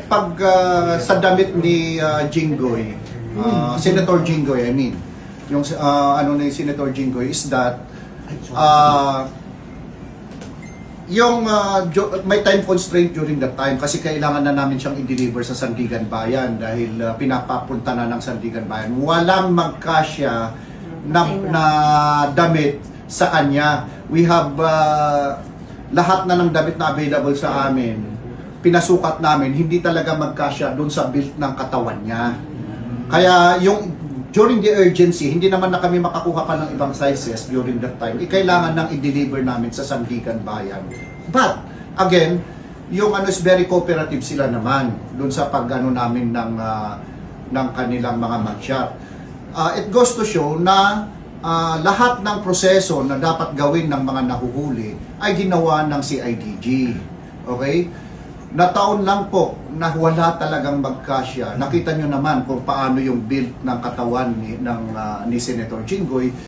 pag sa damit ni Jinggoy, Senator Jinggoy, I mean, yung ano ni Senator Jinggoy is that yung may time constraint during that time kasi kailangan na namin siyang i-deliver sa Sandigan Bayan dahil pinapapunta na ng Sandigan Bayan. Walang magkasya na damit sa kanya. We have lahat na ng damit na available sa amin, pinasukat namin, hindi talaga magkasya doon sa build ng katawan niya. Kaya yung during the urgency, hindi naman na kami makakuha pa ng ibang sizes during that time. Kailangan nang i-deliver namin sa Sandigan Bayan. But again, yung ano is very cooperative sila naman doon sa pag-ano namin ng kanilang mga mugshot. It goes to show na lahat ng proseso na dapat gawin ng mga nahuhuli ay ginawa ng CIDG. Okay? Nataon lang po na wala talagang magkasya. Nakita nyo naman kung paano yung build ng katawan ni Senator Jinggoy.